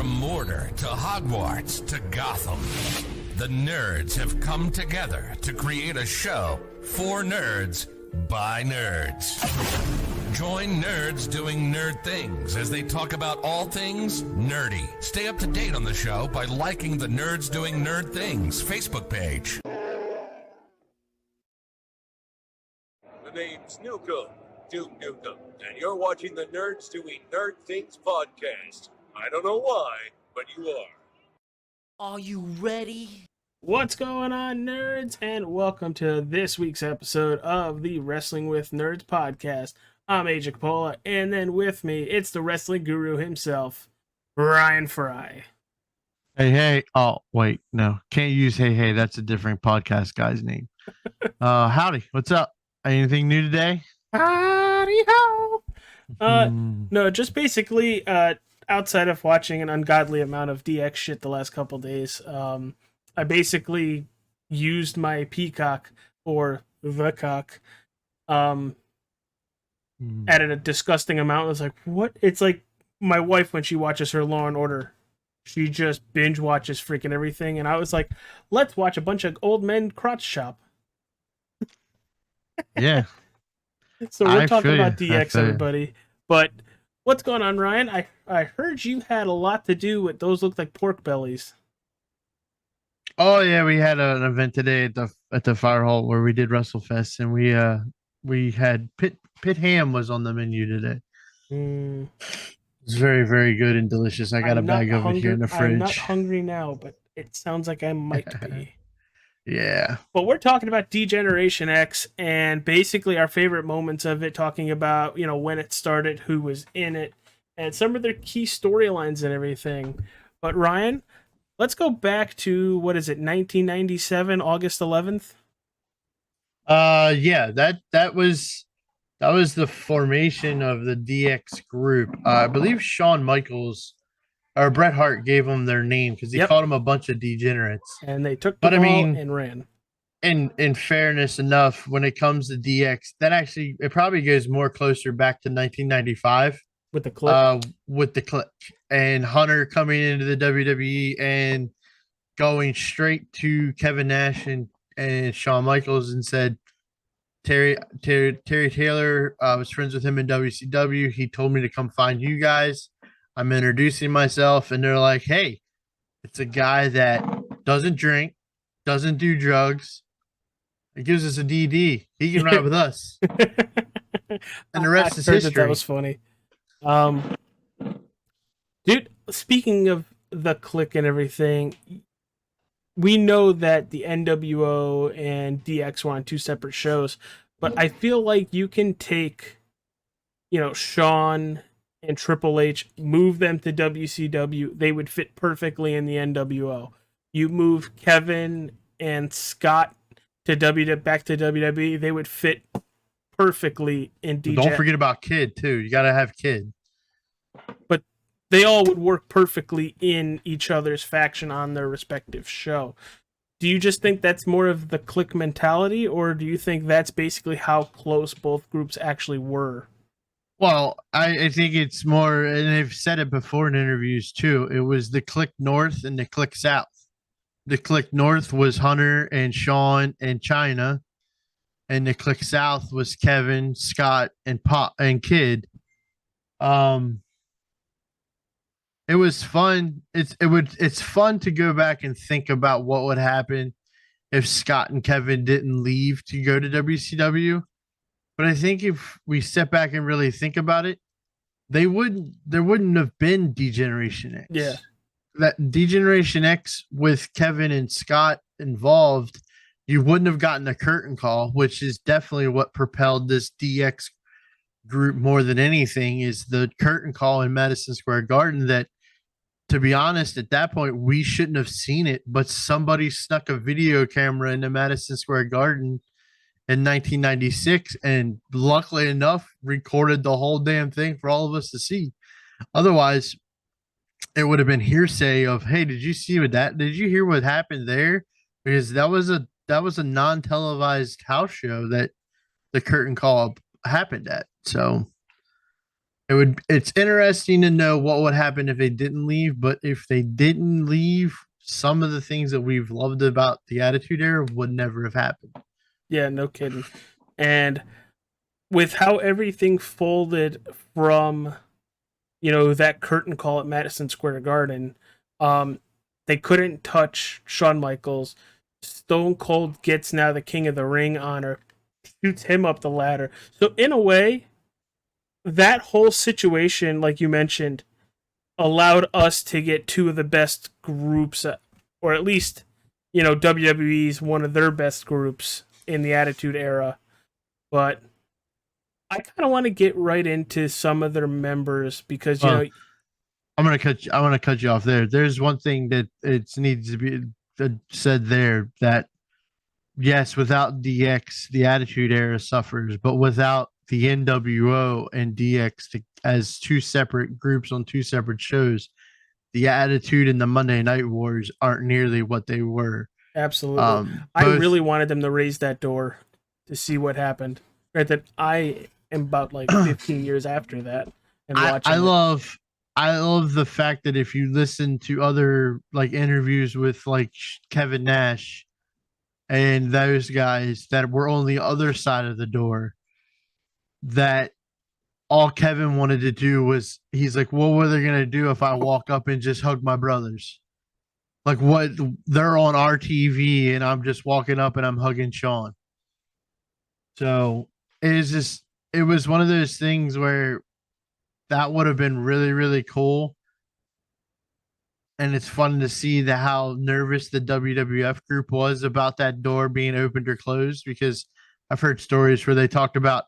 From Mordor to Hogwarts to Gotham, the nerds have come together to create a show for nerds by nerds. Join nerds doing nerd things as they talk about all things nerdy. Stay up to date on the show by liking the Nerds Doing Nerd Things Facebook page. The name's Nukem, Duke Nukem, and you're watching the Nerds Doing Nerd Things podcast. I don't know why, but you are. Are you ready? What's going on, nerds? And welcome to this week's episode of the Wrestling with Nerds podcast. I'm AJ Capola, and then with me, it's the wrestling guru himself, Ryan Fry. Hey. Oh, wait, no. Can't use hey. That's a different podcast guy's name. Howdy. What's up? Anything new today? Howdy ho! No, just basically, outside of watching an ungodly amount of DX shit the last couple days, I basically used my Peacock, or the cock, added a disgusting amount. I was like, what? It's like my wife when she watches her Law and Order. She just binge watches freaking everything. And I was like, let's watch a bunch of old men crotch shop. Yeah. So we're talking about DX, everybody. But what's going on, Ryan? I heard you had a lot to do with those look like pork bellies. Oh yeah, we had an event today at the Fire Hall where we did WrestleFest, and we had pit ham was on the menu today. It's very, very good and delicious. I got a bag of it here in the fridge. I'm not hungry now, but it sounds like I might be. Yeah. But we're talking about D-Generation X and basically our favorite moments of it, talking about, when it started, who was in it, and some of their key storylines and everything. But Ryan, let's go back to, 1997, August 11th? Yeah, that was the formation of the DX group. I believe Shawn Michaels or Bret Hart gave them their name because he called them a bunch of degenerates. And they took the ball and ran. In fairness enough, when it comes to DX, it probably goes more closer back to 1995 with the Click. With the Click and Hunter coming into the WWE and going straight to Kevin Nash and Shawn Michaels and said, Terry Taylor, I was friends with him in WCW. He told me to come find you guys. I'm introducing myself, and they're like, hey, it's a guy that doesn't drink, doesn't do drugs. It gives us a DD. He can ride with us. And the rest is history. That was funny. Dude, speaking of the Click and everything, we know that the NWO and DX were on two separate shows, but I feel like you can take, Shawn and Triple H, move them to WCW, they would fit perfectly in the NWO. You move Kevin and Scott to back to WWE, they would fit perfectly in DJ. Don't forget about Kid too. You got to have Kid. But they all would work perfectly in each other's faction on their respective show. Do you just think that's more of the Click mentality, or do you think that's basically how close both groups actually were? Well, I think it's more, and they've said it before in interviews too, it was the Click North and the Click South. The Click North was Hunter and Shawn and China, and the Click South was Kevin, Scott, and Pop and Kid. It was fun. It's fun to go back and think about what would happen if Scott and Kevin didn't leave to go to WCW. But I think if we step back and really think about it, there wouldn't have been D-Generation X. Yeah. That D-Generation X with Kevin and Scott involved, you wouldn't have gotten a curtain call, which is definitely what propelled this DX group more than anything, is the curtain call in Madison Square Garden that, to be honest, at that point, we shouldn't have seen it, but somebody snuck a video camera into Madison Square Garden in 1996 and luckily enough recorded the whole damn thing for all of us to see. Otherwise, it would have been hearsay of, hey, did you see what that? Did you hear what happened there? Because that was a non-televised house show that the curtain call happened at. So It's interesting to know what would happen if they didn't leave, but if they didn't leave, some of the things that we've loved about the Attitude Era would never have happened. Yeah, no kidding. And with how everything folded from, that curtain call at Madison Square Garden, they couldn't touch Shawn Michaels. Stone Cold gets now the King of the Ring honor, shoots him up the ladder. So in a way, that whole situation, like you mentioned, allowed us to get two of the best groups, or at least, WWE's one of their best groups in the Attitude Era. But I kind of want to get right into some of their members because, I'm gonna cut. I want to cut you off there. There's one thing that it needs to be said there that yes, without DX, the Attitude Era suffers, but without the NWO and DX as two separate groups on two separate shows, the Attitude and the Monday Night Wars aren't nearly what they were. Absolutely. I really wanted them to raise that door to see what happened. Right, that I am about like 15 years after that and watching. I love the fact that if you listen to other like interviews with like Kevin Nash and those guys that were on the other side of the door, that all Kevin wanted to do was he's like, what were they gonna do if I walk up and just hug my brothers? Like what they're on our TV and I'm just walking up and I'm hugging Shawn. So it was one of those things where that would have been really, really cool. And it's fun to see how nervous the WWF group was about that door being opened or closed, because I've heard stories where they talked about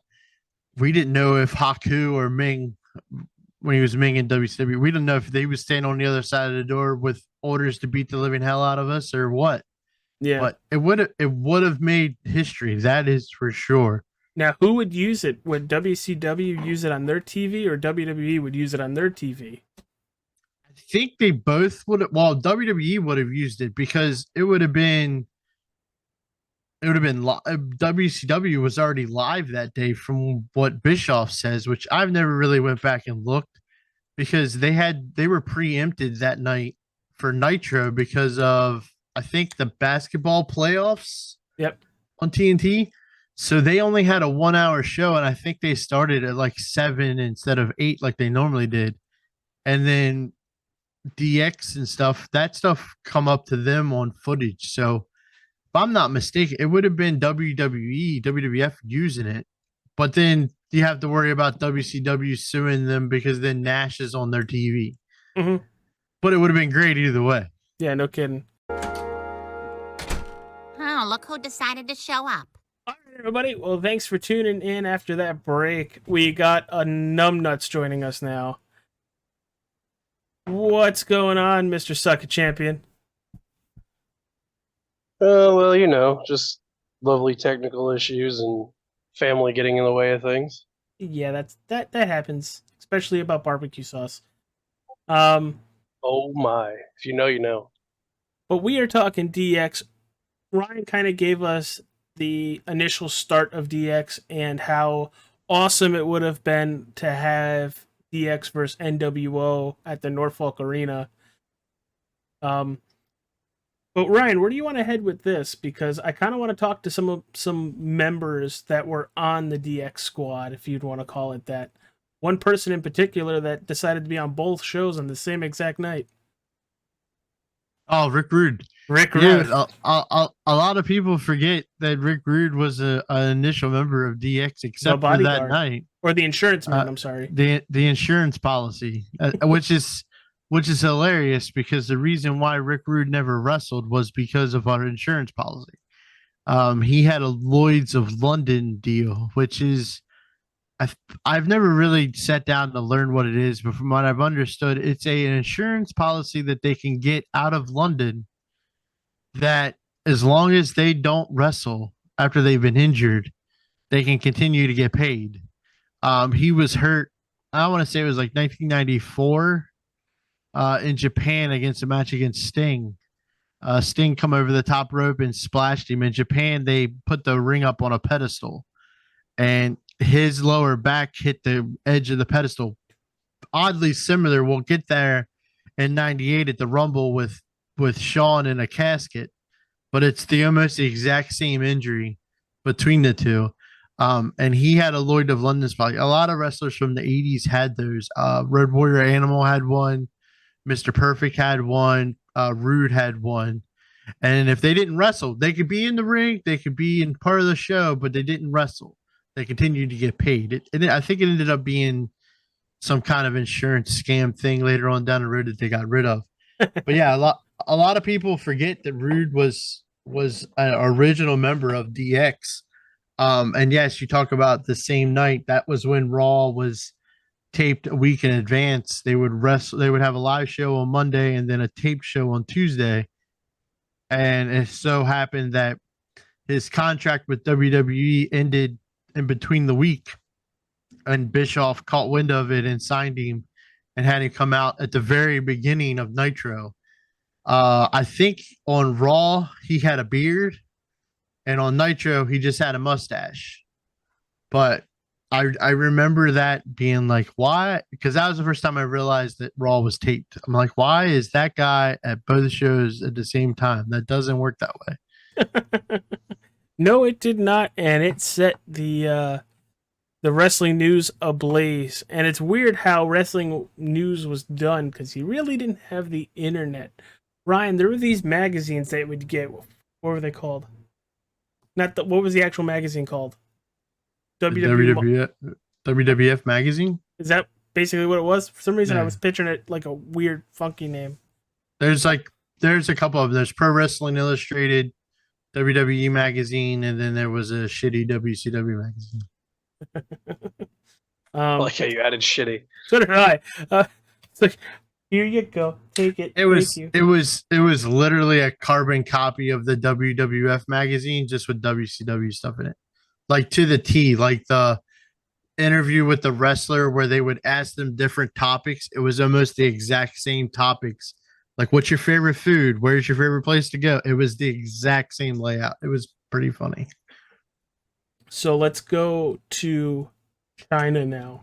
we didn't know if Haku or Ming, when he was Ming in WCW, we didn't know if they would stand on the other side of the door with orders to beat the living hell out of us or what. Yeah. But it would have made history. That is for sure. Now, who would use it? Would WCW use it on their TV or WWE would use it on their TV? I think they both would have. Well, WWE would have used it because it would have been WCW was already live that day from what Bischoff says, which I've never really went back and looked because they were preempted that night for Nitro because of, I think, the basketball playoffs. Yep. On TNT. So they only had a 1 hour show, and I think they started at like 7 instead of 8 like they normally did. And then DX and stuff, that stuff come up to them on footage. So if I'm not mistaken, it would have been WWF using it. But then you have to worry about WCW suing them because then Nash is on their TV. Mm-hmm. But it would have been great either way. Yeah, no kidding. Oh, look who decided to show up. All right, everybody. Well, thanks for tuning in after that break. We got a Numbnuts joining us now. What's going on, Mr. Sucker Champion? Well, just lovely technical issues and family getting in the way of things. Yeah, that happens, especially about barbecue sauce. Oh my. If you know, you know. But we are talking DX. Ryan kind of gave us the initial start of DX and how awesome it would have been to have DX versus NWO at the Norfolk Arena. But Ryan, where do you want to head with this? Because I kind of want to talk to some members that were on the DX squad, if you'd want to call it that. One person in particular that decided to be on both shows on the same exact night. Oh, Rick Rude. Rick Rude. Yeah, a lot of people forget that Rick Rude was an initial member of DX, except for that night, or the insurance man. I'm sorry, the insurance policy, which is hilarious because the reason why Rick Rude never wrestled was because of our insurance policy. He had a Lloyd's of London deal, which is I've never really sat down to learn what it is, but from what I've understood, it's an insurance policy that they can get out of London that as long as they don't wrestle after they've been injured, they can continue to get paid. He was hurt, I want to say it was like 1994 in Japan against a match against Sting. Sting come over the top rope and splashed him. In Japan, they put the ring up on a pedestal, and his lower back hit the edge of the pedestal, oddly similar. We'll get there in '98 at the Rumble with Shawn in a casket, but it's the almost the exact same injury between the two. And he had a Lloyd of London spot. A lot of wrestlers from the '80s had those. Road Warrior Animal had one. Mr. Perfect had one. Rude had one. And if they didn't wrestle, they could be in the ring, they could be in part of the show, but they didn't wrestle. They continued to get paid. I think it ended up being some kind of insurance scam thing later on down the road that they got rid of. But yeah, a lot of people forget that Rude was an original member of DX. And yes, you talk about the same night. That was when Raw was taped a week in advance. They would wrestle. They would have a live show on Monday and then a taped show on Tuesday. And it so happened that his contract with WWE ended in between the week, and Bischoff caught wind of it and signed him and had him come out at the very beginning of Nitro. I think on Raw he had a beard, and on Nitro he just had a mustache. But I remember that being like, why? Because that was the first time I realized that Raw was taped. I'm like, why is that guy at both shows at the same time? That doesn't work that way. No, it did not, and it set the wrestling news ablaze. And it's weird how wrestling news was done because you really didn't have the internet. Ryan, there were these magazines that would get. What were they called? What was the actual magazine called? WWF magazine. Is that basically what it was? For some reason, I Yeah. was picturing it like a weird, funky name. There's a couple of them. There's Pro Wrestling Illustrated, WWE magazine, and then there was a shitty WCW magazine. I like how you added shitty. So did I. It's like, here you go, take it. It was Thank you. it was literally a carbon copy of the WWF magazine, just with WCW stuff in it, like to the T. Like the interview with the wrestler where they would ask them different topics. It was almost the exact same topics. Like, what's your favorite food? Where's your favorite place to go? It was the exact same layout. It was pretty funny. So let's go to China now.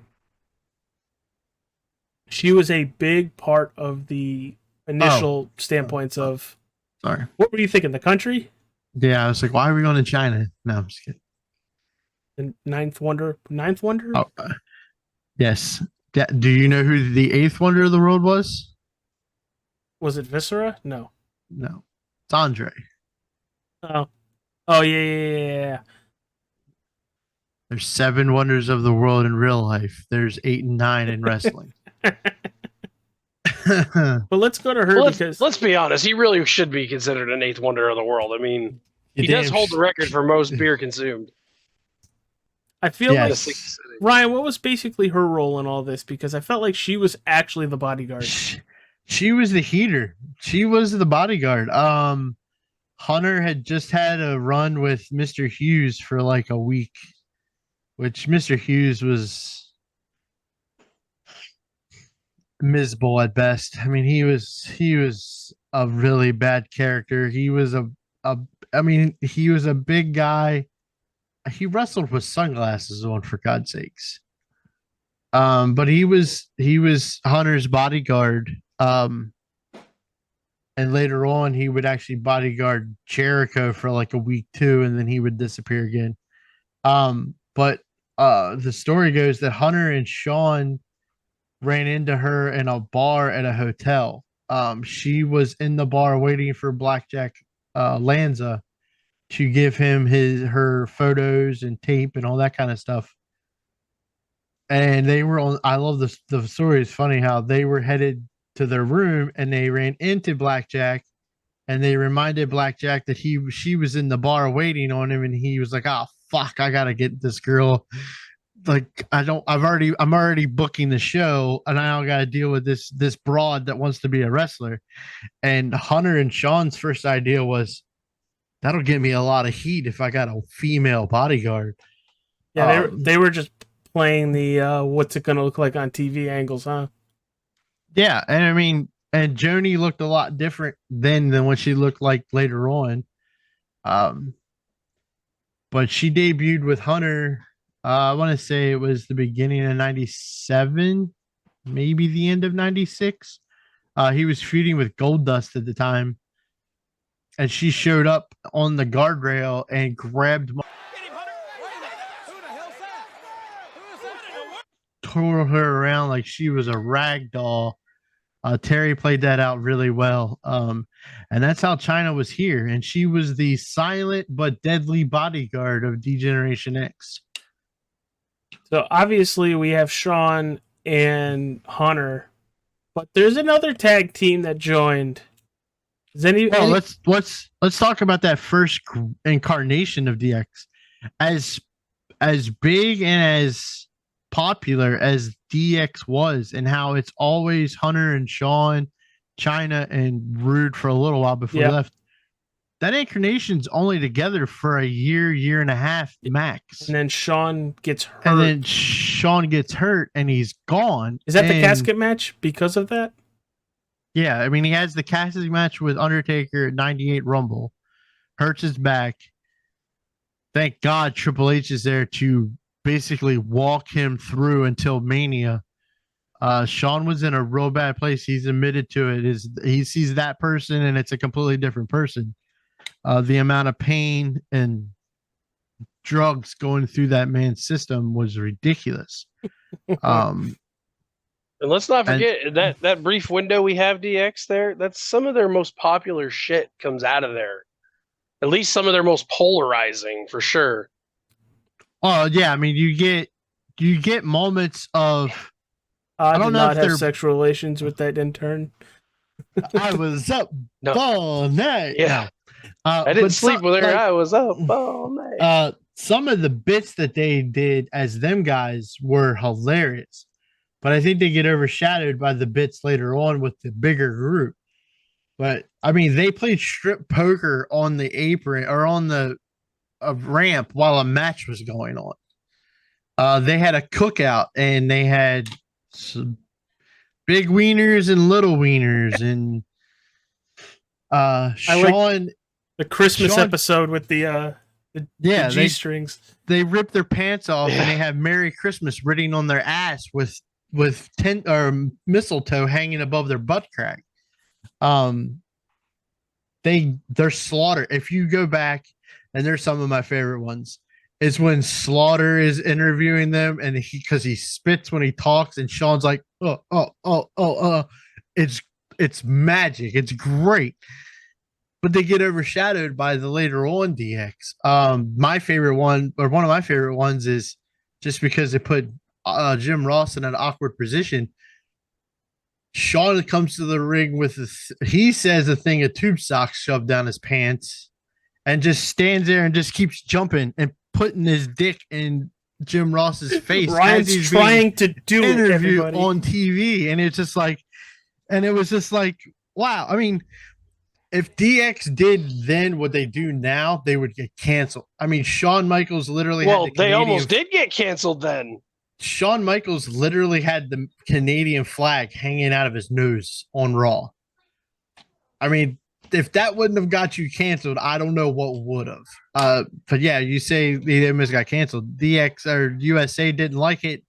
She was a big part of the initial standpoints of. Sorry. What were you thinking? The country? Yeah, I was like, why are we going to China? No, I'm just kidding. The ninth wonder? Ninth wonder? Oh, yes. Do you know who the eighth wonder of the world was? Was it Viscera? No. No, it's Andre. Oh. Oh, yeah. There's 7 wonders of the world in real life. There's 8 and 9 in wrestling. But let's go to her Well, because let's be honest. He really should be considered an eighth wonder of the world. I mean, he does hold the record for most beer consumed. I feel Yes. in a like single sitting. Ryan, what was basically her role in all this? Because I felt like she was actually the bodyguard. She was the heater. She was the bodyguard. Hunter had just had a run with Mr. Hughes for like a week, which Mr. Hughes was miserable at best. I mean, he was a really bad character. He was he was a big guy. He wrestled with sunglasses on, for God's sakes. But he was Hunter's bodyguard. And later on, he would actually bodyguard Jericho for like a week too, and then he would disappear again. But the story goes that Hunter and Shawn ran into her in a bar at a hotel. She was in the bar waiting for Blackjack Lanza to give him her photos and tape and all that kind of stuff. And they were on. I love this. The story is funny how they were headed to their room and they ran into Blackjack, and they reminded Blackjack that she was in the bar waiting on him, and he was like, "Oh fuck, I gotta get this girl. Like, I'm already booking the show, and I don't gotta deal with this broad that wants to be a wrestler." And Hunter and Shawn's first idea was, that'll get me a lot of heat if I got a female bodyguard. Yeah, they were just playing the what's it going to look like on TV angles, huh? Yeah, and I mean, and Joni looked a lot different then than what she looked like later on. But she debuted with Hunter. I want to say it was the beginning of '97, maybe the end of 96. He was feuding with Goldust at the time. And she showed up on the guardrail and grabbed tore her around like she was a rag doll. Terry played that out really well. And that's how China was here. And she was the silent but deadly bodyguard of D-Generation X. So obviously we have Sean and Hunter, but there's another tag team that joined. Is Let's talk about that first incarnation of DX. As big and as popular as DX was, and how it's always Hunter and Sean, China and Rude for a little while before they left. That incarnation's only together for a year and a half max. And then Sean gets hurt. And he's gone. Is that the casket match because of that? Yeah, I mean, he has the casket match with Undertaker at 98 Rumble. Hurts his back. Thank God Triple H is there to basically walk him through until Mania. Sean was in a real bad place. He's admitted to it. He sees that person and it's a completely different person. The amount of pain and drugs going through that man's system was ridiculous. And let's not forget that brief window we have DX there. That's some of their most popular shit comes out of there. At least some of their most polarizing, for sure. Oh yeah, I mean you get moments of I don't know if have sexual relations with that intern. I was up all night. Yeah, I didn't sleep with her. I was up all night. Some of the bits that they did as them guys were hilarious. But I think they get overshadowed by the bits later on with the bigger group. But I mean, they played strip poker on the apron or on the ramp while a match was going on. They had a cookout and they had some big wieners and little wieners and Sean. Like the Christmas episode with the G strings. They ripped their pants off and they have Merry Christmas written on their ass with mistletoe hanging above their butt crack. They're Slaughter. If you go back, and there's some of my favorite ones, is when Slaughter is interviewing them, and because he spits when he talks, and Sean's like, it's magic. It's great. But they get overshadowed by the later on DX. My favorite one, or one of my favorite ones, is just because it put Jim Ross in an awkward position. Sean comes to the ring with he says a thing of tube socks shoved down his pants and just stands there and just keeps jumping and putting his dick in Jim Ross's face. Ryan's trying to do interview on TV, and it's just like, and it was just like, wow. I mean, if DX did then what they do now, they would get canceled. I mean, Shawn Michaels literally they almost did get canceled then. Shawn Michaels literally had the Canadian flag hanging out of his nose on Raw. I mean, if that wouldn't have got you canceled, I don't know what would have. But yeah, you say they almost got canceled. DX or USA didn't like it.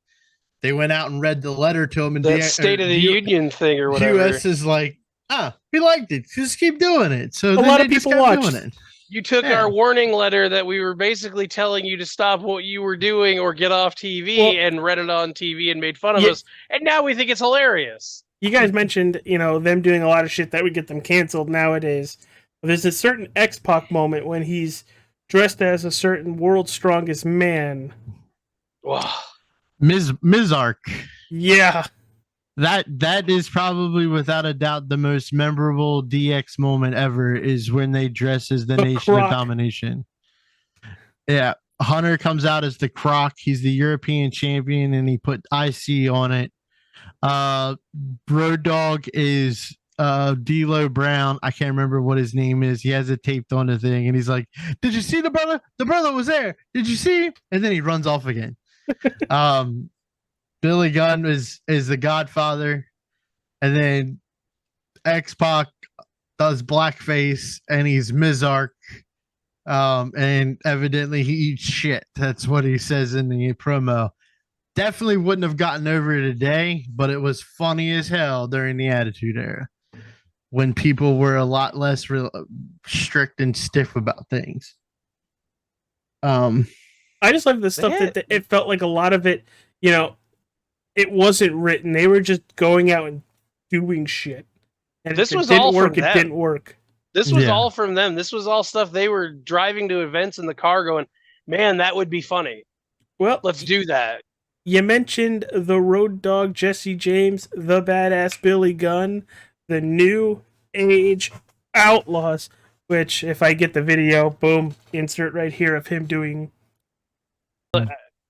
They went out and read the letter to him. And that State of the Union thing or whatever. US is like, we liked it. Just keep doing it. So a lot of people watched it. You took our warning letter that we were basically telling you to stop what you were doing or get off TV and read it on TV and made fun of us. And now we think it's hilarious. You guys mentioned, them doing a lot of shit that would get them canceled nowadays. There's a certain X-Pac moment when he's dressed as a certain world's strongest man. Wow. Mizark. Yeah. That is probably without a doubt the most memorable DX moment ever, is when they dress as the Nation Croc. of Domination. Yeah. Hunter comes out as the Croc. He's the European champion and he put IC on it. Road Dogg is D'Lo Brown. I can't remember what his name is. He has it taped on the thing and he's like, "Did you see the brother? The brother was there. Did you see?" And then he runs off again. Billy Gunn is the Godfather, and then X-Pac does blackface and he's Mizark, and evidently he eats shit. That's what he says in the promo. Definitely wouldn't have gotten over today, but it was funny as hell during the Attitude Era when people were a lot less strict and stiff about things. I just love the stuff that it felt like a lot of it, it wasn't written. They were just going out and doing shit. And This if was it didn't all work, from it them. didn't work. This was Yeah. all from them. This was all stuff they were driving to events in the car going, man, that would be funny. Well, Let's do that. you mentioned the Road Dogg Jesse James, the Badass Billy Gunn, the New Age Outlaws, which, if I get the video, boom, insert right here of him doing.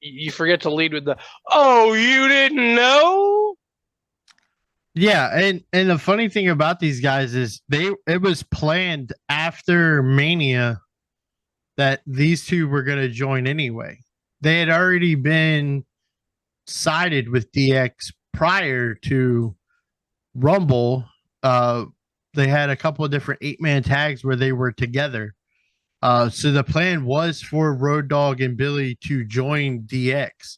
You forget to lead with the, oh, you didn't know? Yeah, and the funny thing about these guys is it was planned after Mania that these two were going to join anyway. They had already been sided with DX prior to Rumble. They had a couple of different 8-man tags where they were together. So the plan was for Road Dogg and Billy to join DX.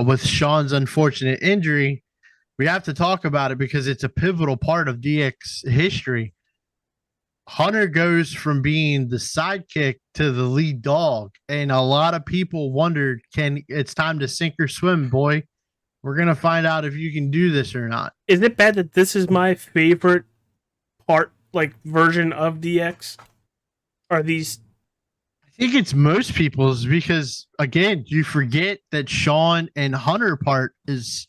With Sean's unfortunate injury, we have to talk about it because it's a pivotal part of DX history. Hunter goes from being the sidekick to the lead dog, and a lot of people wondered, it's time to sink or swim, boy. We're going to find out if you can do this or not. Is it bad that this is my favorite version of DX? Are these? I think it's most people's because, again, you forget that Sean and Hunter part is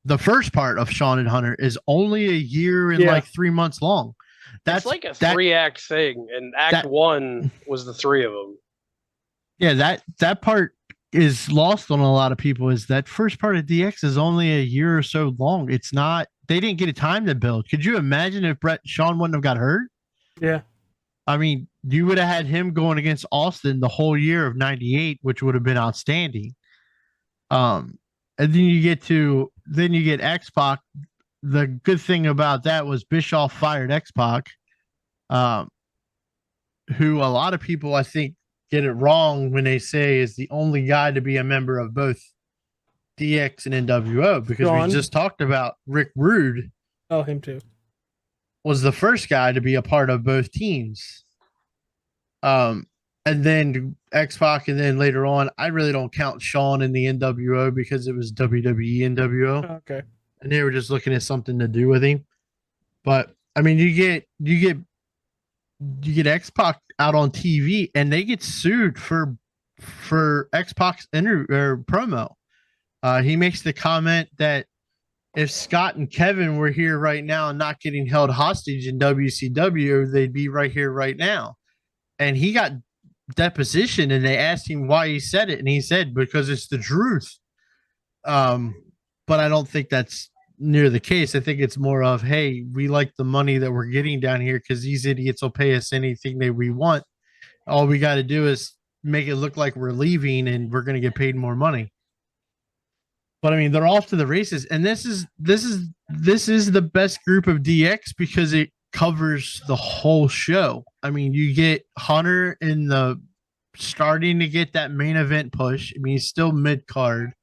the first part of Sean and Hunter is only a year and 3 months long. That's like a 3-act thing, and Act 1 was the 3 of them. Yeah, that part is lost on a lot of people. Is that first part of DX is only a year or so long. It's not. They didn't get a time to build. Could you imagine if Sean wouldn't have got hurt? Yeah. I mean, you would have had him going against Austin the whole year of '98, which would have been outstanding. And then you get X-Pac. The good thing about that was Bischoff fired X-Pac, who a lot of people, I think, get it wrong when they say is the only guy to be a member of both DX and NWO, because we just talked about Rick Rude. Oh, him too. Was the first guy to be a part of both teams. And then X-Pac, and then later on, I really don't count Sean in the NWO because it was WWE NWO. Okay. And they were just looking at something to do with him. But I mean, you get X-Pac out on TV, and they get sued for X-Pac's promo. He makes the comment that if Scott and Kevin were here right now and not getting held hostage in WCW, they'd be right here right now. And he got deposition, and they asked him why he said it, and he said because it's the truth. But I don't think that's near the case. I think it's more of, hey, we like the money that we're getting down here because these idiots will pay us anything that we want. All we got to do is make it look like we're leaving, and we're going to get paid more money. But I mean, they're off to the races, and this is the best group of DX because it covers the whole show. I mean, you get Hunter in the starting to get that main event push. I mean, he's still mid card,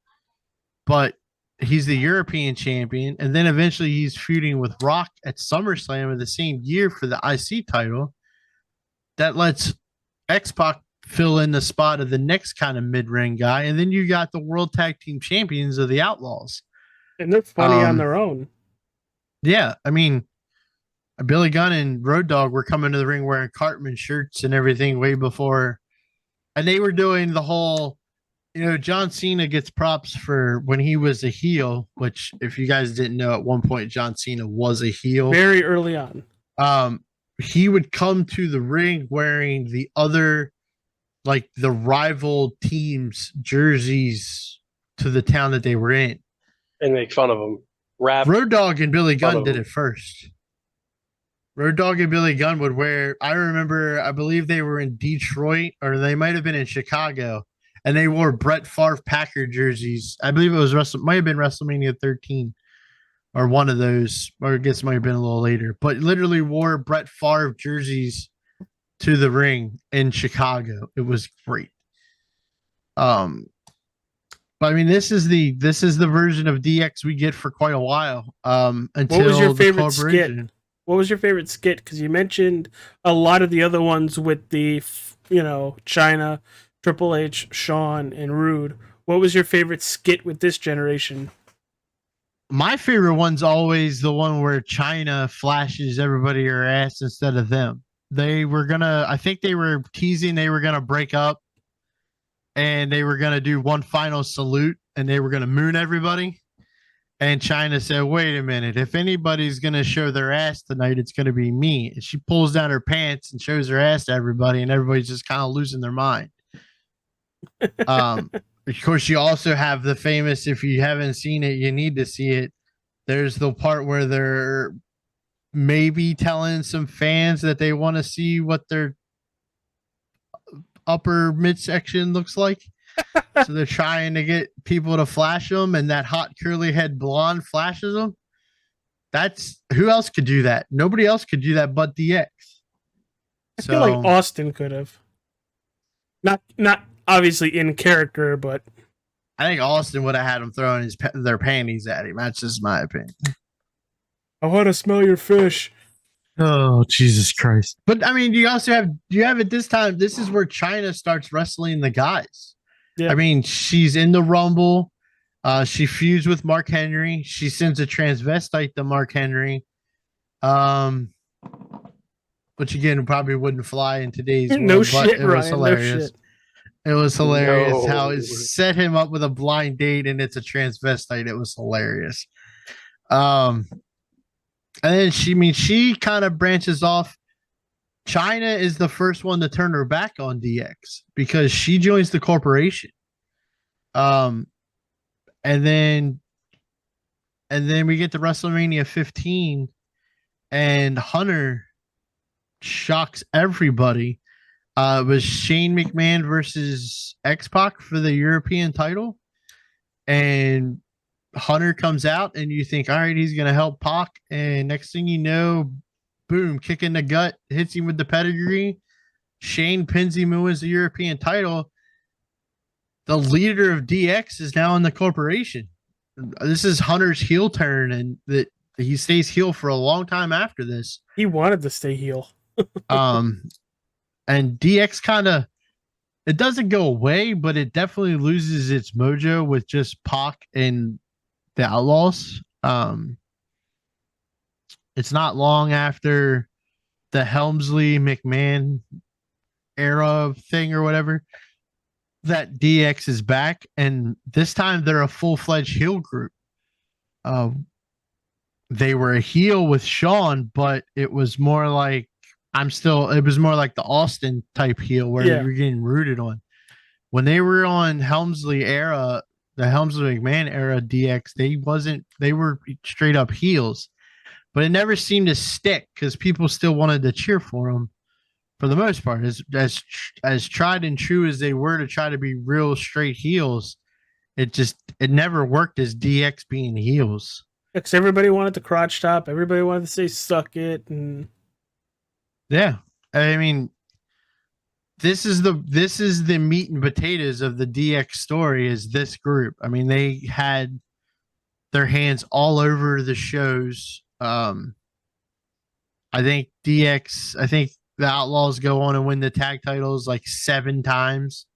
but he's the European champion, and then eventually he's feuding with Rock at SummerSlam of the same year for the IC title. That lets X-Pac fill in the spot of the next kind of mid-ring guy, and then you got the World Tag Team Champions of the Outlaws. And they're funny on their own. Yeah, I mean, Billy Gunn and Road Dogg were coming to the ring wearing Cartman shirts and everything way before, and they were doing the whole, John Cena gets props for when he was a heel, which if you guys didn't know, at one point John Cena was a heel. Very early on. He would come to the ring wearing the other, like the rival team's jerseys to the town that they were in. And make fun of them. Road Dogg and Billy Gunn did it first. Road Dogg and Billy Gunn would wear, I believe they were in Detroit, or they might have been in Chicago, and they wore Brett Favre Packer jerseys. I believe it was might have been WrestleMania 13 or one of those, or I guess it might have been a little later, but literally wore Brett Favre jerseys to the ring in Chicago. It was great. But I mean, this is the version of DX we get for quite a while. Until What was your the favorite skit? corporation. What was your favorite skit? Because you mentioned a lot of the other ones with the, China, Triple H, Shawn, and Rude. What was your favorite skit with this generation? My favorite one's always the one where China flashes everybody her ass instead of them. I think they were teasing they were gonna break up, and they were gonna do one final salute, and they were gonna moon everybody. And China said, "Wait a minute! If anybody's gonna show their ass tonight, it's gonna be me." And she pulls down her pants and shows her ass to everybody, and everybody's just kind of losing their mind. Of course, you also have the famous, if you haven't seen it, you need to see it. There's the part where they're maybe telling some fans that they want to see what their upper midsection looks like. So they're trying to get people to flash them, and that hot curly head blonde flashes them. That's who else could do that? Nobody else could do that but DX. I feel like Austin could have. Not obviously in character, but I think Austin would have had them throwing their panties at him. That's just my opinion. I want to smell your fish. Oh, Jesus Christ. But I mean, you have at this time, this is where China starts wrestling the guys. Yeah. I mean, she's in the Rumble. She feuds with Mark Henry. She sends a transvestite to Mark Henry. Which again probably wouldn't fly in today's world, No but shit, it was Ryan. hilarious. No shit. It was hilarious No. how it set him up with a blind date, and it's a transvestite. It was hilarious. And then she kind of branches off. China is the first one to turn her back on DX because she joins the corporation. And then we get to WrestleMania 15, and Hunter shocks everybody. It was Shane McMahon versus X-Pac for the European title, and Hunter comes out, and you think, all right, he's gonna help Pac, and next thing you know, boom, kick in the gut, hits him with the pedigree. Shane pins him, wins the European title. The leader of DX is now in the corporation. This is Hunter's heel turn, and that he stays heel for a long time after this. He wanted to stay heel. And DX it doesn't go away, but it definitely loses its mojo with just Pac and the Outlaws. It's not long after the Helmsley McMahon era thing or whatever that DX is back, and this time they're a full-fledged heel group. They were a heel with Shawn, but it was more like it was more like the Austin type heel where you're getting rooted on. When they were on Helmsley era, the Helmsley McMahon era DX, they were straight up heels, but it never seemed to stick because people still wanted to cheer for them for the most part. As tried and true as they were to try to be real straight heels, it never worked as DX being heels. Because everybody wanted to crotch top, everybody wanted to say suck it, and yeah, I mean, this is the meat and potatoes of the DX story. Is this group? I mean, they had their hands all over the shows. I think the Outlaws go on and win the tag titles like 7 times.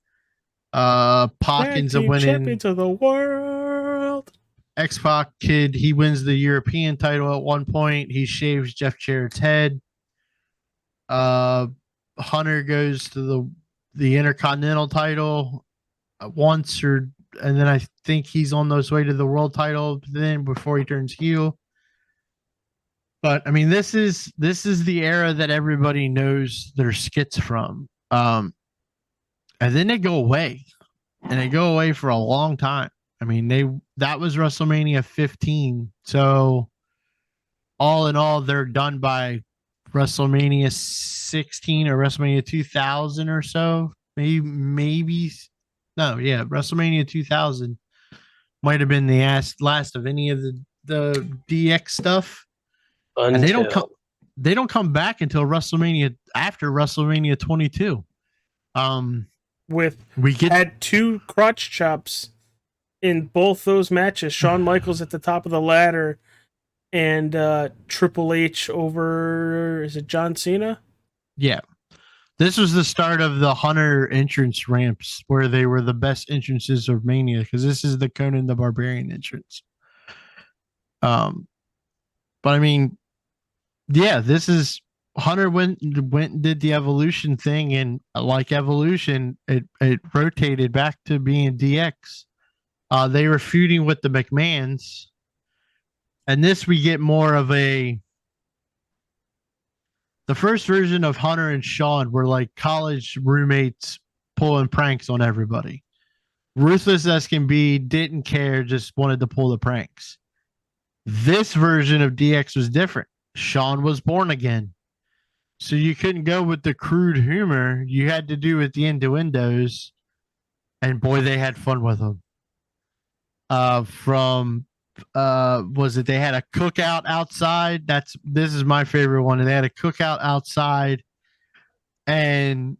Pac ends up winning champions of the world. X-Pac kid, he wins the European title at one point. He shaves Jeff Jarrett's head. Hunter goes to the Intercontinental title once, and then I think he's on his way to the world title then before he turns heel. But I mean, this is the era that everybody knows their skits from. And then they go away, and they go away for a long time. I mean, that was WrestleMania 15. So all in all, they're done by WrestleMania 16 or WrestleMania 2000 or so. WrestleMania 2000 might have been the last of any of the DX stuff. And they don't come back until WrestleMania, after WrestleMania 22. Had 2 crotch chops in both those matches, Shawn Michaels at the top of the ladder and Triple H over, is it John Cena? Yeah. This was the start of the Hunter entrance ramps where they were the best entrances of Mania because this is the Conan the Barbarian entrance. But I mean, yeah, this is Hunter went and did the Evolution thing, and like Evolution, it rotated back to being DX. They were feuding with the McMahons, and this we get more of a. The first version of Hunter and Shawn were like college roommates pulling pranks on everybody. Ruthless as can be, didn't care, just wanted to pull the pranks. This version of DX was different. Shawn was born again. So you couldn't go with the crude humor. You had to do with the innuendos. And boy, they had fun with them. Was it they had a cookout outside? This is my favorite one. They had a cookout outside, and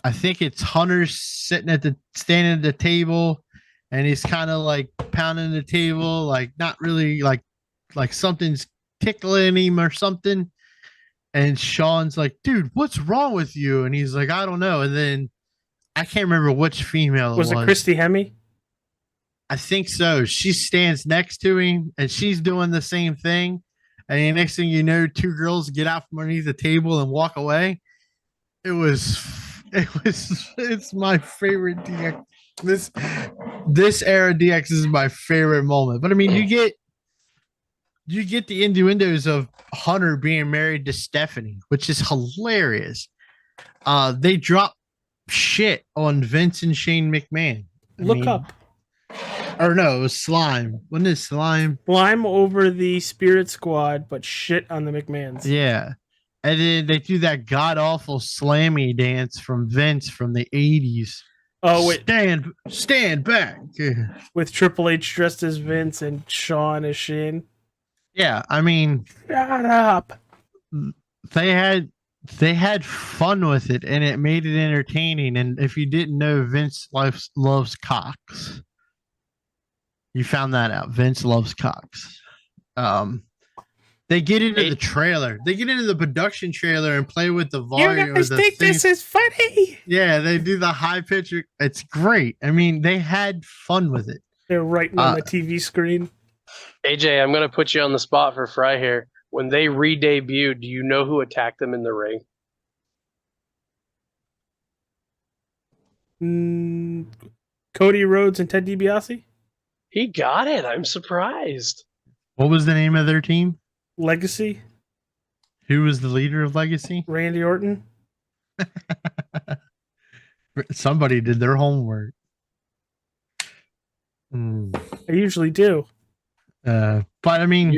I think it's Hunter standing at the table, and he's kind of like pounding the table, like not really like something's tickling him or something. And Shawn's like, "Dude, what's wrong with you?" And he's like, "I don't know." And then I can't remember which female Was it Christy Hemme? I think so. She stands next to him and she's doing the same thing. And the next thing you know, two girls get out from underneath the table and walk away. It's my favorite DX. This era DX is my favorite moment. But I mean, you get the innuendos of Hunter being married to Stephanie, which is hilarious. They drop shit on Vince and Shane McMahon. Look up. Or no, it was Slime. Wasn't it Slime? Slime over the Spirit Squad, but shit on the McMahons. Yeah. And then they do that god awful slammy dance from Vince from the 80s. Oh, wait. Stand back. With Triple H dressed as Vince and Shawn as Shane. Yeah, I mean, shut up. They had fun with it, and it made it entertaining. And if you didn't know, Vince loves cocks. You found that out. Vince loves cocks. They get into the trailer. They get into the production trailer and play with the volume. You guys think this is funny? Yeah, they do the high pitch. It's great. I mean, they had fun with it. They're writing on the TV screen. AJ, I'm going to put you on the spot for Fry here. When they re-debuted, do you know who attacked them in the ring? Cody Rhodes and Ted DiBiase? He got it. I'm surprised. What was the name of their team? Legacy. Who was the leader of Legacy? Randy Orton. Somebody did their homework. I usually do. But I mean,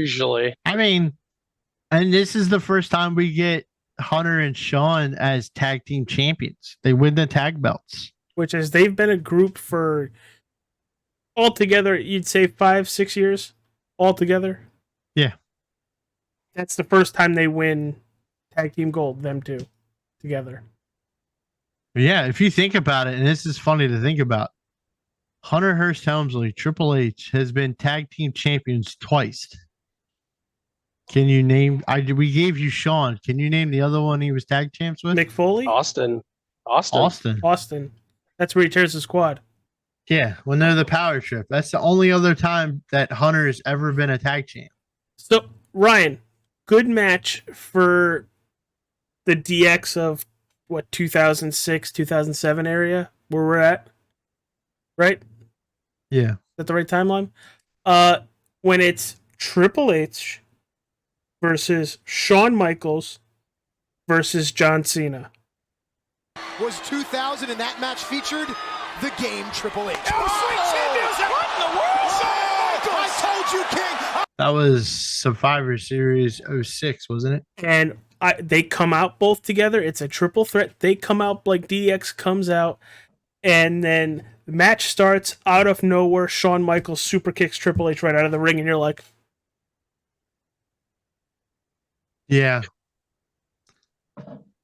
and this is the first time we get Hunter and Shawn as tag team champions. They win the tag belts. Which is, they've been a group for altogether, you'd say 5-6 years altogether. Yeah. That's the first time they win tag team gold, them two together. Yeah, if you think about it, and this is funny to think about, Hunter Hearst Helmsley, Triple H, has been tag team champions twice. Can you name? We gave you Shawn. Can you name the other one he was tag champs with? Mick Foley? Austin. That's where he tears his quad. Yeah, when they're the power trip. That's the only other time that Hunter has ever been a tag champ. So, Ryan, good match for the DX of, 2006, 2007 area, where we're at? Right? Yeah. Is that the right timeline? When it's Triple H versus Shawn Michaels versus John Cena. Was 2000 and that match featured the game Triple H. I told you, King. That was Survivor Series 06, wasn't it? And they come out both together. It's a triple threat. They come out like DX comes out, and then the match starts out of nowhere. Shawn Michaels super kicks Triple H right out of the ring, and you're like, yeah.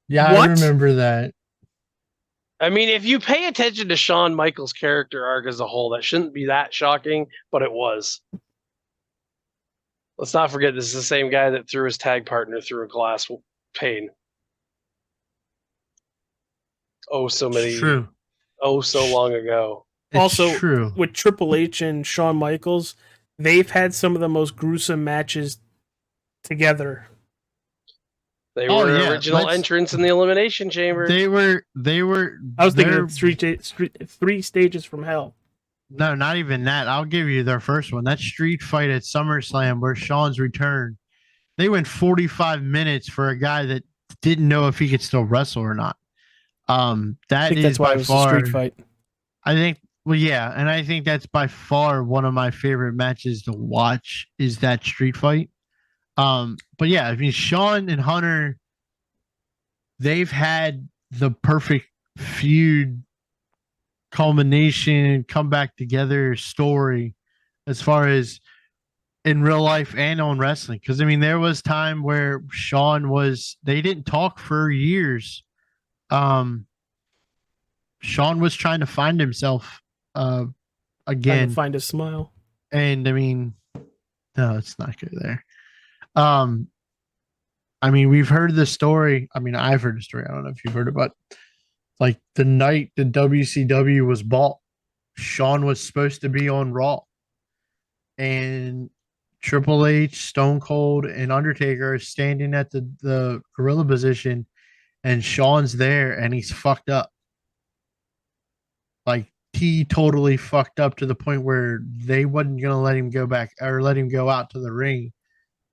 Yeah, what? I remember that. I mean, if you pay attention to Shawn Michaels' character arc as a whole, that shouldn't be that shocking, but it was. Let's not forget this is the same guy that threw his tag partner through a glass pane. Oh, so many. It's true. Oh, so long ago. It's Also, true. with Triple H and Shawn Michaels, they've had some of the most gruesome matches together. They Oh, were yeah, original let's- entrants in the Elimination Chamber. They were. I was thinking they're- of three stages from hell. No, not even that. I'll give you their first one. That street fight at SummerSlam where Shawn's return. They went 45 minutes for a guy that didn't know if he could still wrestle or not. I That think is that's why by it was a far. street fight. I think. Well, yeah, and I think that's by far one of my favorite matches to watch. Is that street fight? But yeah, I mean, Shawn and Hunter, they've had the perfect feud culmination, come back together story as far as in real life and on wrestling. Because I mean, there was time where they didn't talk for years. Shawn was trying to find himself Trying again. to find a smile. And I mean, no, it's not good there. I mean, we've heard the story. I mean, I've heard the story. I don't know if you've heard about like the night the WCW was bought. Shawn was supposed to be on Raw, and Triple H, Stone Cold, and Undertaker are standing at the gorilla position, and Shawn's there, and he's fucked up. Like he totally fucked up to the point where they wasn't gonna let him go back or let him go out to the ring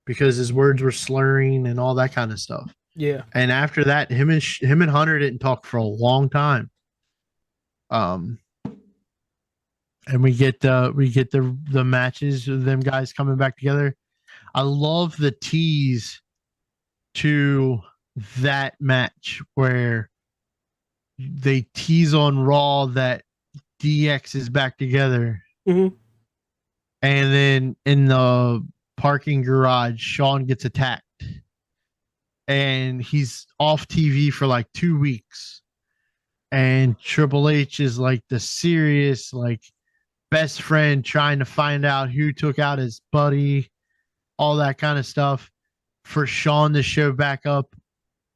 because his words were slurring and all that kind of stuff. Yeah. And after that, him and Hunter didn't talk for a long time. And we get the matches of them guys coming back together. I love the tease to that match where they tease on Raw that DX is back together. Mhm. And then in the parking garage, Shawn gets attacked. And he's off TV for like 2 weeks. And Triple H is like the serious, like, best friend trying to find out who took out his buddy, all that kind of stuff, for Shawn to show back up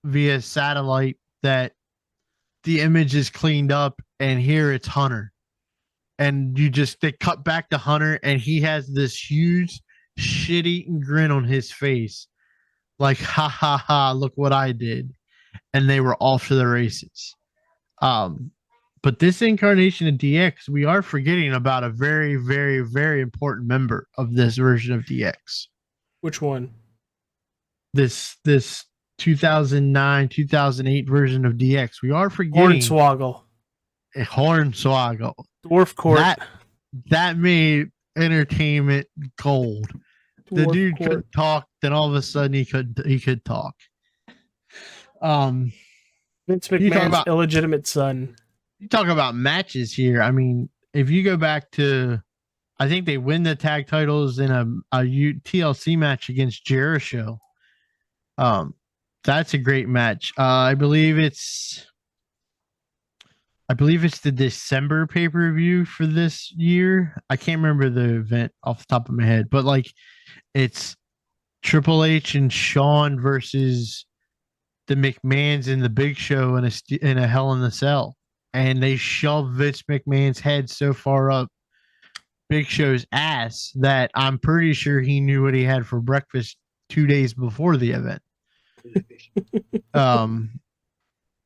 via satellite that the image is cleaned up and here it's Hunter. And they cut back to Hunter and he has this huge shit-eating grin on his face. Like, ha ha ha, look what I did. And they were off to the races. But this incarnation of DX, we are forgetting about a very, very, very important member of this version of DX. Which one? This 2009, 2008 version of DX. We are forgetting Hornswoggle. Hornswoggle. Dwarf Court. That made entertainment gold. The Dwarf dude Court. could talk, then all of a sudden he could talk. Vince you talk McMahon's about- illegitimate son. You talk about matches here. I mean, if you go back to, I think they win the tag titles in a TLC match against Jericho. That's a great match. I believe it's the December pay-per-view for this year. I can't remember the event off the top of my head, but like it's Triple H and Shawn versus the McMahons in the Big Show in a Hell in a Cell. And they shove Vince McMahon's head so far up Big Show's ass that I'm pretty sure he knew what he had for breakfast 2 days before the event. Things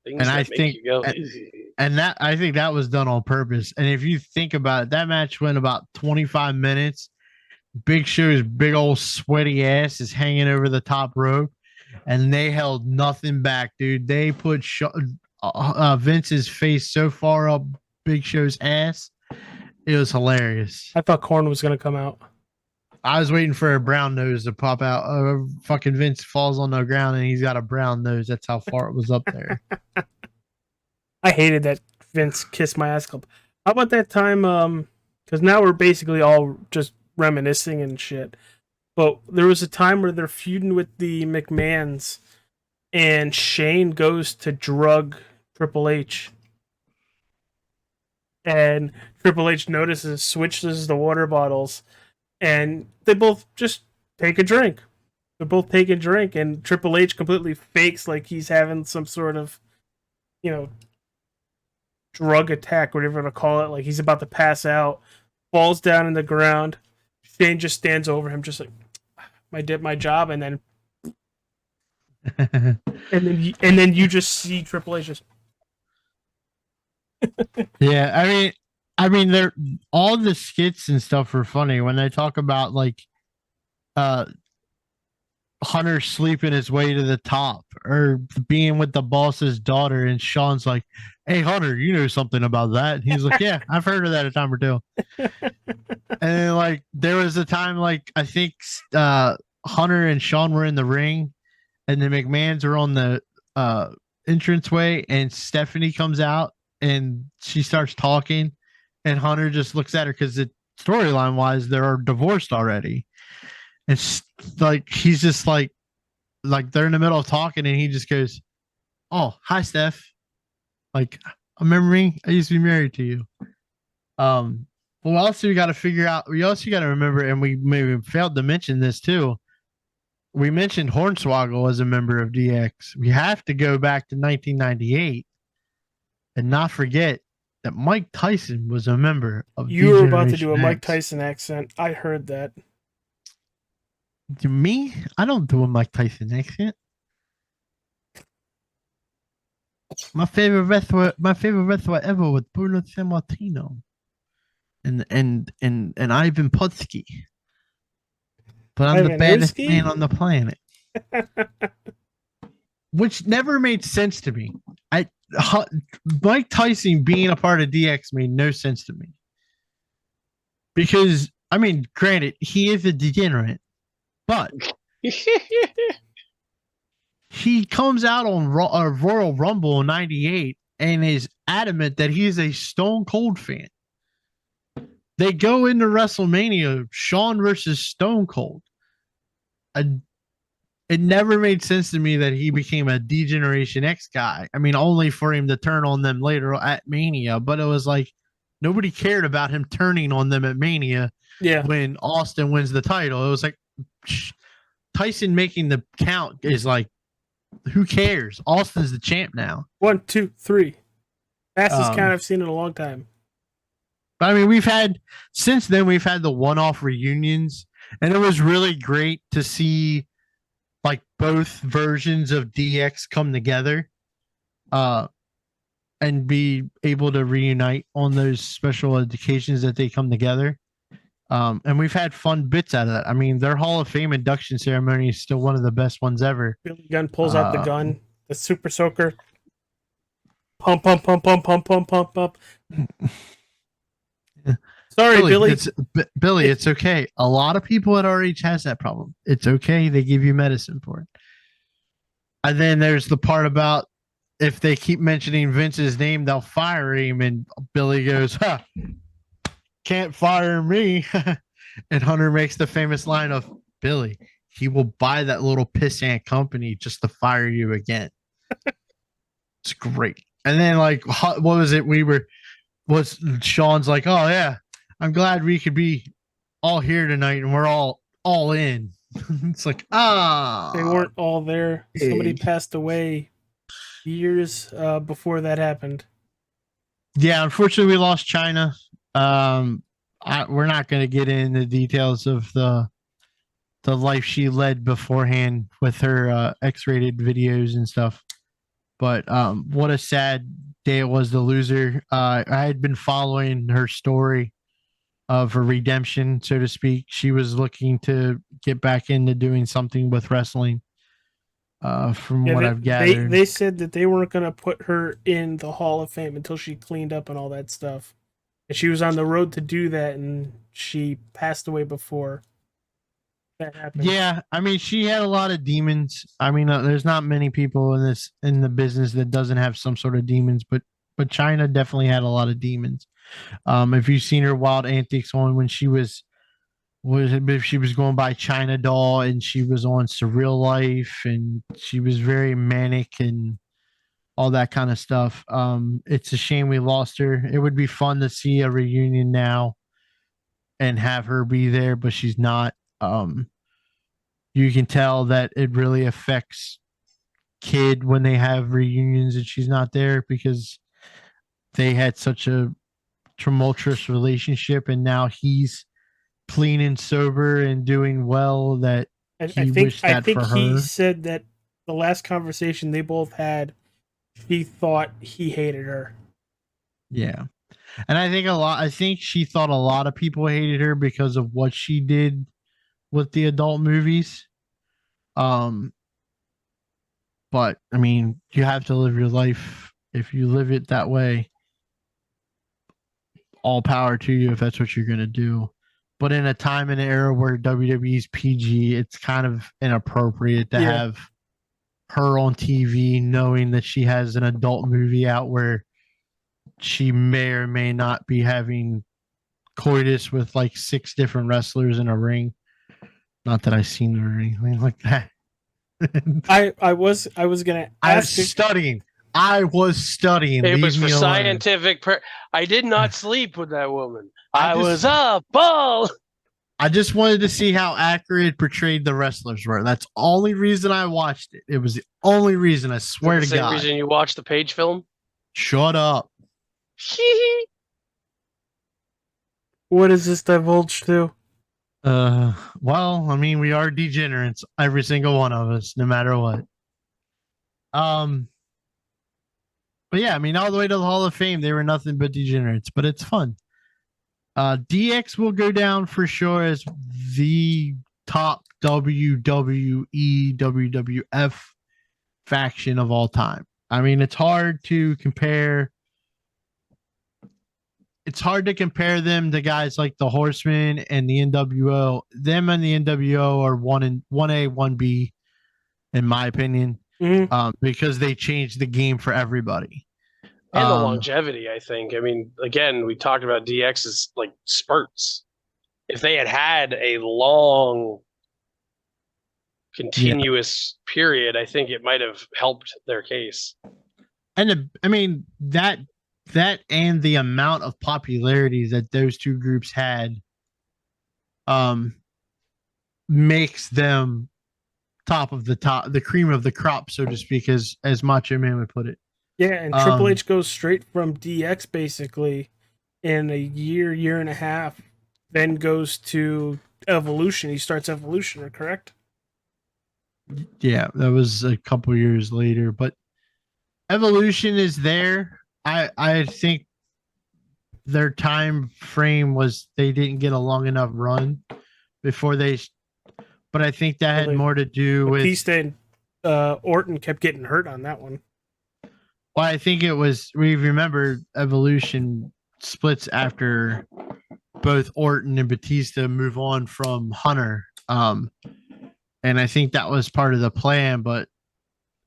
And that I make think- you go, And I think that was done on purpose. And if you think about it, that match went about 25 minutes. Big Show's big old sweaty ass is hanging over the top rope, and they held nothing back, dude. They put Vince's face so far up Big Show's ass, it was hilarious. I thought Korn was going to come out. I was waiting for a brown nose to pop out. Fucking Vince falls on the ground and he's got a brown nose. That's how far it was up there. I hated that Vince kissed my ass club. How about that time? Because now we're basically all just reminiscing and shit. But there was a time where they're feuding with the McMahons, and Shane goes to drug Triple H. And Triple H notices, switches the water bottles, and they both just take a drink. They're both taking a drink, and Triple H completely fakes like he's having some sort of, drug attack, whatever to call it. Like he's about to pass out, falls down in the ground. Shane just stands over him, just like, I did my job, and then you just see Triple H just. Yeah, I mean, they're all the skits and stuff are funny when they talk about like, Hunter sleeping his way to the top or being with the boss's daughter, and Sean's like, "Hey, Hunter, you know something about that?" And he's like, "Yeah, I've heard of that a time or two." And then, like, there was a time, like, I think Hunter and Sean were in the ring, and the McMahons are on the entranceway, and Stephanie comes out and she starts talking, and Hunter just looks at her because the storyline wise, they're divorced already. It's like he's just like they're in the middle of talking, and he just goes, "Oh, hi, Steph. Like, remember me? I used to be married to you." But also you got to figure out. We also got to remember, and we maybe failed to mention this too. We mentioned Hornswoggle as a member of DX. We have to go back to 1998 and not forget that Mike Tyson was a member of. You were about to do a D-Generation Mike X. Tyson accent. I heard that. To me, I don't do a Mike Tyson accent. My favorite wrestler ever was Bruno Sammartino, and Ivan Putski. But I'm the Ivan baddest Husky? man on the planet, which never made sense to me. Mike Tyson being a part of DX made no sense to me because, I mean, granted, he is a degenerate. But he comes out on Royal Rumble in '98 and is adamant that he is a Stone Cold fan. They go into WrestleMania, Shawn versus Stone Cold. It never made sense to me that he became a D-Generation X guy. I mean, only for him to turn on them later at Mania, but it was like nobody cared about him turning on them at Mania. Yeah. When Austin wins the title, it was like, Tyson making the count is like, who cares? Austin's the champ now. 1, 2, 3. Fastest count I've seen in a long time. But I mean, since then we've had the one-off reunions, and it was really great to see like both versions of DX come together, and be able to reunite on those special occasions that they come together. And we've had fun bits out of that. I mean, their Hall of Fame induction ceremony is still one of the best ones ever. Billy Gunn pulls out the gun, the Super Soaker. Pump, pump, pump, pump, pump, pump, pump, pump. Sorry, Billy. Billy, it's okay. A lot of people at our age has that problem. It's okay. They give you medicine for it. And then there's the part about if they keep mentioning Vince's name, they'll fire him. And Billy goes, "Huh, can't fire me." And Hunter makes the famous line of, "Billy, he will buy that little pissant company just to fire you again." It's great. And then, like, what was it? Sean's like, "Oh yeah, I'm glad we could be all here tonight and we're all in." It's like, they weren't all there. Somebody Big. passed away years before that happened. Yeah, unfortunately, we lost China. We're not going to get into details of the life she led beforehand with her X-rated videos and stuff. But what a sad day it was to lose her. I had been following her story of her redemption, so to speak. She was looking to get back into doing something with wrestling. From what I've gathered, they said that they weren't going to put her in the Hall of Fame until she cleaned up and all that stuff. And she was on the road to do that, and she passed away before that happened. Yeah, I mean, she had a lot of demons. I mean, there's not many people in the business that doesn't have some sort of demons, but China definitely had a lot of demons. If you've seen her wild antics on when she was going by China Doll, and she was on Surreal Life, and she was very manic and all that kind of stuff. It's a shame we lost her. It would be fun to see a reunion now and have her be there, but she's not. You can tell that it really affects Kid when they have reunions and she's not there, because they had such a tumultuous relationship, and now he's clean and sober and doing well, that he wished that for her. He said that the last conversation they both had, she thought he hated her. Yeah. And I think she thought a lot of people hated her because of what she did with the adult movies. But I mean, you have to live your life. If you live it that way, all power to you if that's what you're going to do. But in a time and era where WWE's PG, it's kind of inappropriate to have her on TV knowing that she has an adult movie out where she may or may not be having coitus with like 6 different wrestlers in a ring. Not that I've seen her or anything like that. I was gonna ask. I was studying. It was Leave for me alone. scientific. I did not sleep with that woman. I was up all. I just wanted to see how accurate it portrayed the wrestlers were. That's the only reason I watched it. It was the only reason. I swear to Same God. reason you watched the Page film. Shut up. What does this divulge to? Well, I mean, we are degenerates, every single one of us, no matter what. But yeah, I mean, all the way to the Hall of Fame, they were nothing but degenerates, but it's fun. DX will go down for sure as the top WWE, WWF faction of all time. I mean, it's hard to compare. It's hard to compare them to guys like the Horsemen and the NWO. Them and the NWO are 1A, 1B, in my opinion, because they changed the game for everybody. And the longevity, I think. I mean, again, we talked about DX's like spurts. If they had had a long, continuous period, I think it might have helped their case. And I mean, that and the amount of popularity that those two groups had makes them top, the cream of the crop, so to speak, as Macho Man would put it. Yeah, and Triple H goes straight from DX basically in a year and a half, then goes to Evolution. He starts Evolution, correct? Yeah, that was a couple years later, but Evolution is there. I think their time frame was they didn't get a long enough run before they, but I think that had more to do with Batista and Orton kept getting hurt on that one. Well, I think it was, we remember Evolution splits after both Orton and Batista move on from Hunter. And I think that was part of the plan, but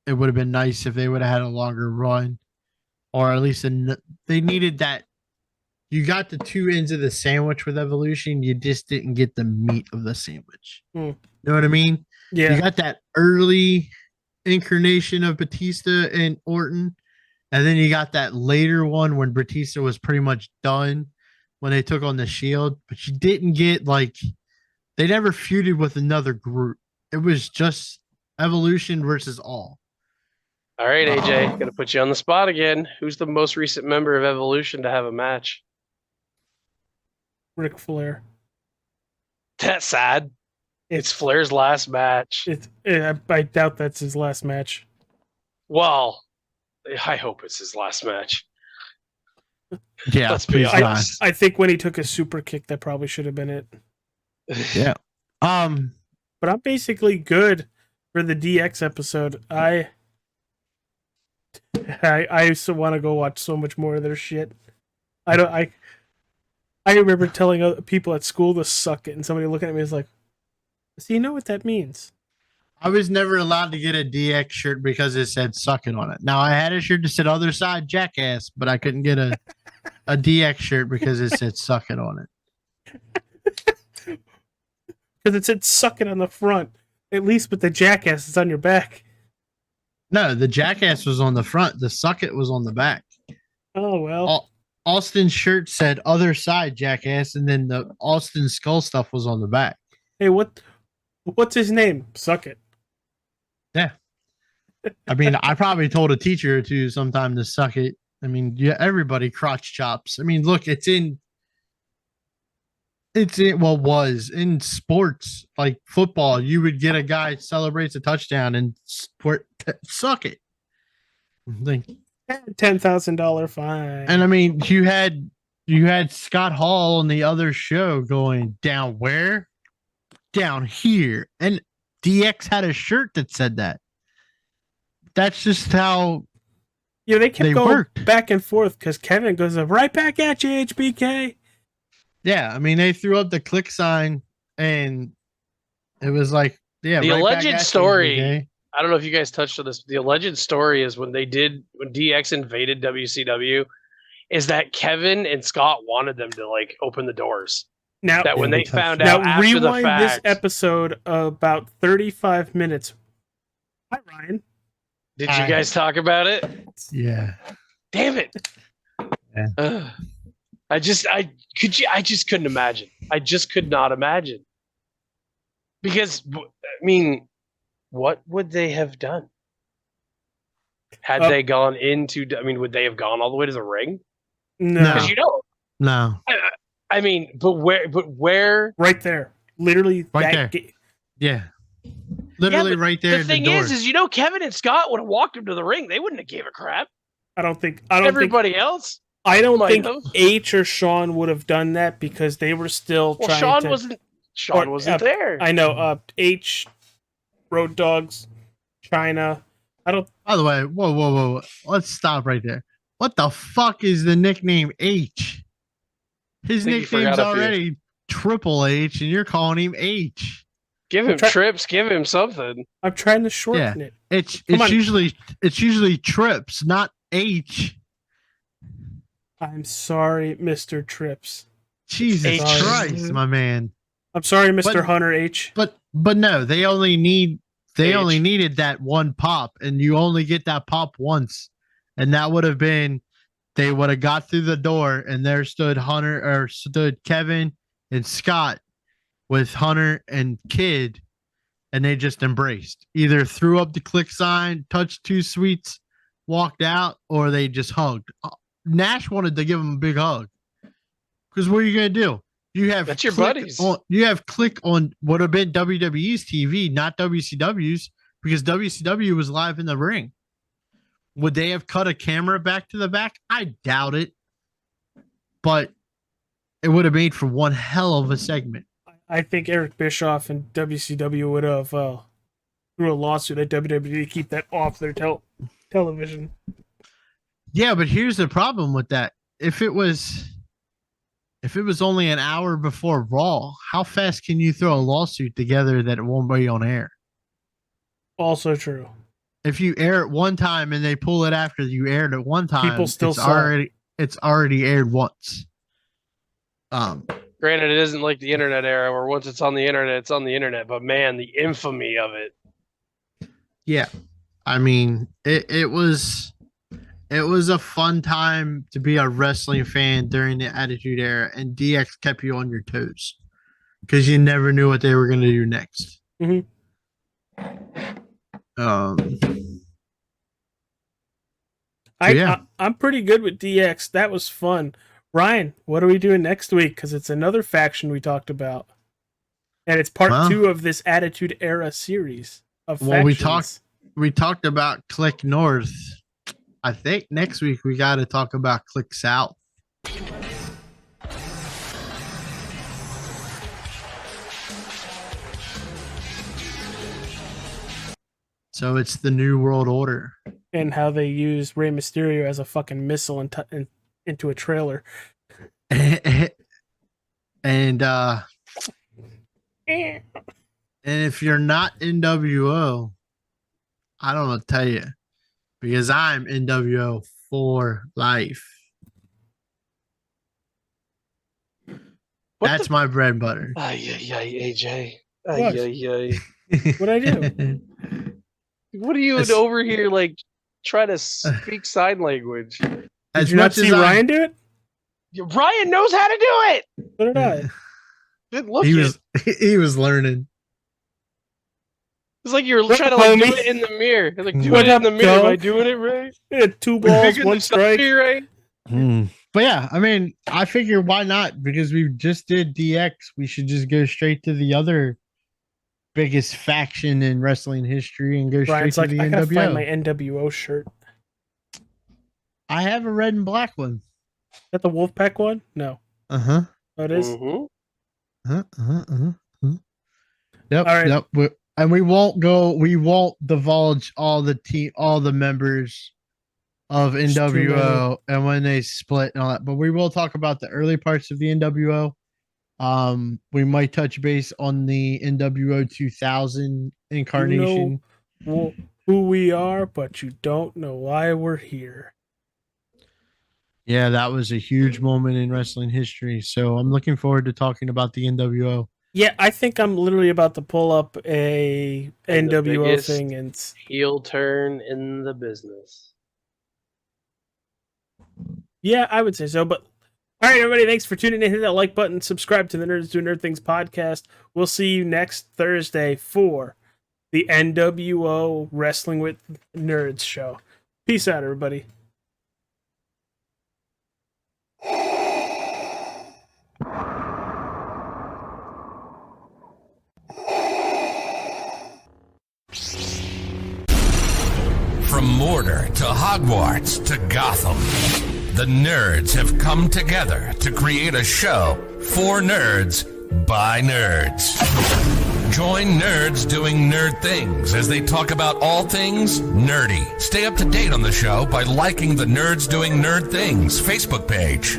it would have been nice if they would have had a longer run, or at least they needed that. You got the two ends of the sandwich with Evolution. You just didn't get the meat of the sandwich. You know what I mean? Yeah. You got that early incarnation of Batista and Orton. And then you got that later one when Batista was pretty much done when they took on the Shield. But you didn't get they never feuded with another group. It was just Evolution versus All. All right, AJ, gonna put you on the spot again. Who's the most recent member of Evolution to have a match? Ric Flair. That's sad. It's Flair's last match. I doubt that's his last match. Well, I hope it's his last match. Yeah, let's be honest. I think when he took a super kick, that probably should have been it. Yeah. But I'm basically good for the DX episode. I used to want to go watch so much more of their shit. I remember telling other people at school to suck it, and somebody looking at me was like, "So you know what that means?" I was never allowed to get a DX shirt because it said "suck it" on it. Now I had a shirt that said "other side jackass," but I couldn't get a DX shirt because it said "suck it" on it. Because it said "suck it" on the front. At least with the jackass, it's on your back. No, the Jackass was on the front. The Suck It was on the back. Oh well. Austin's shirt said "Other Side Jackass," and then the Austin Skull stuff was on the back. Hey, what's his name? Suck it. Yeah. I mean, I probably told a teacher or two sometime to suck it. I mean, yeah, everybody crotch chops. I mean, look, was in sports like football. You would get a guy celebrates a touchdown and suck it. Like, $10,000 fine. and I mean, you had Scott Hall on the other show going down where, down here, and DX had a shirt that said that. That's just how. Yeah, they kept They going worked. back and forth because Kevin goes right back at you, HBK. Yeah, I mean, they threw up the click sign, and it was like, yeah. The right back alleged at you, story- okay? I don't know if you guys touched on this. But the alleged story is when DX invaded WCW, is that Kevin and Scott wanted them to like open the doors. Now, That when Yeah, they they touched found it. out now after the rewind fact, this episode about 35 minutes. Hi, Ryan. did you guys talk about it? Yeah. Damn it! Yeah. Ugh. I just couldn't imagine. I just could not imagine. Because I mean, what would they have done? Had they gone into? I mean, would they have gone all the way to the ring? No, Because No. I mean, but where? right there, literally Right that there. Yeah. Literally but right there. The thing door. is, Kevin and Scott would have walked him to the ring. They wouldn't have gave a crap. I don't think else. I don't might think have. H or Sean would have done that because they were still Well, trying Sean to. wasn't there. I know. H, Road Dogs, China. I don't. By the way, whoa. Let's stop right there. What the fuck is the nickname H? His Think you nickname's forgot a few. already Triple H, and you're calling him H. Give him Try- trips. Give him something. I'm trying to shorten it. It's Come on. usually Trips, not H. I'm sorry, Mr. Trips. Jesus H. Christ, my man. I'm sorry, Mr. But- Hunter H. But no, they only H. needed that one pop, and you only get that pop once, and that would have been they would have got through the door, and there stood Kevin and Scott with Hunter and Kid, and they just embraced. Either threw up the click sign, touched two sweets, walked out, or they just hugged. Nash wanted to give him a big hug because what are you gonna do? You have That's your Click buddies. you have Click on what would have been WWE's TV, not WCW's, because WCW was live in the ring. Would they have cut a camera back to the back? I doubt it. But it would have made for one hell of a segment. I think Eric Bischoff and WCW would have threw a lawsuit at WWE to keep that off their television. Yeah, but here's the problem with that. If it was only an hour before Raw, how fast can you throw a lawsuit together that it won't be on air? Also true. If you air it one time and they pull it after you aired it one time, People still saw it. it's already aired once. Granted, it isn't like the internet era where once it's on the internet, it's on the internet. But man, the infamy of it. Yeah. I mean, it was a fun time to be a wrestling fan during the Attitude Era, and DX kept you on your toes because you never knew what they were going to do next. Mhm. Yeah. I'm pretty good with DX. That was fun. Ryan, what are we doing next week? Because it's another faction we talked about, and it's part Well- 2 of this Attitude Era series of Well, factions. we talked about Click North. I think next week we got to talk about Click South. So it's the New World Order. And how they use Rey Mysterio as a fucking missile into a trailer. And if you're not NWO, I don't know what to tell you, because I'm NWO for life. That's my bread and butter. Ay, AJ. What? What'd I do? What are you As- over here like trying to speak sign language? Did As you not much see as Ryan do it? Ryan knows how to do it. So did I. Look, he it. was learning. It's like you're Look, trying to like do homie. it in the mirror. Like, do What it in up, the mirror. Am I dog? doing it right? Yeah, 2 balls, Figuring 1 this out strike. here, right? But yeah, I mean, I figure why not? Because we just did DX. We should just go straight to the other biggest faction in wrestling history and go Ryan's straight like, to the I gotta find my NWO. NWO shirt. I have a red and black one. Is that the Wolfpack one? No. Uh-huh. Oh, it is? Mhm. Yep. All right. Yep. And we won't divulge all the members of There's too NWO and when they split and all that. But we will talk about the early parts of the NWO. We might touch base on the NWO 2000 incarnation. You know who we are, but you don't know why we're here. Yeah, that was a huge moment in wrestling history. So I'm looking forward to talking about the NWO. Yeah, I think I'm literally about to pull up a And the NWO biggest- thing and Heel turn in the business. yeah, I would say so. But all right, everybody, thanks for tuning in. Hit that like button, subscribe to the Nerds Do Nerd Things podcast. We'll see you next Thursday for the NWO Wrestling with Nerds show. Peace out, everybody. From Mordor to Hogwarts to Gotham, the nerds have come together to create a show for nerds by nerds. Join nerds doing nerd things as they talk about all things nerdy. Stay up to date on the show by liking the Nerds Doing Nerd Things Facebook page.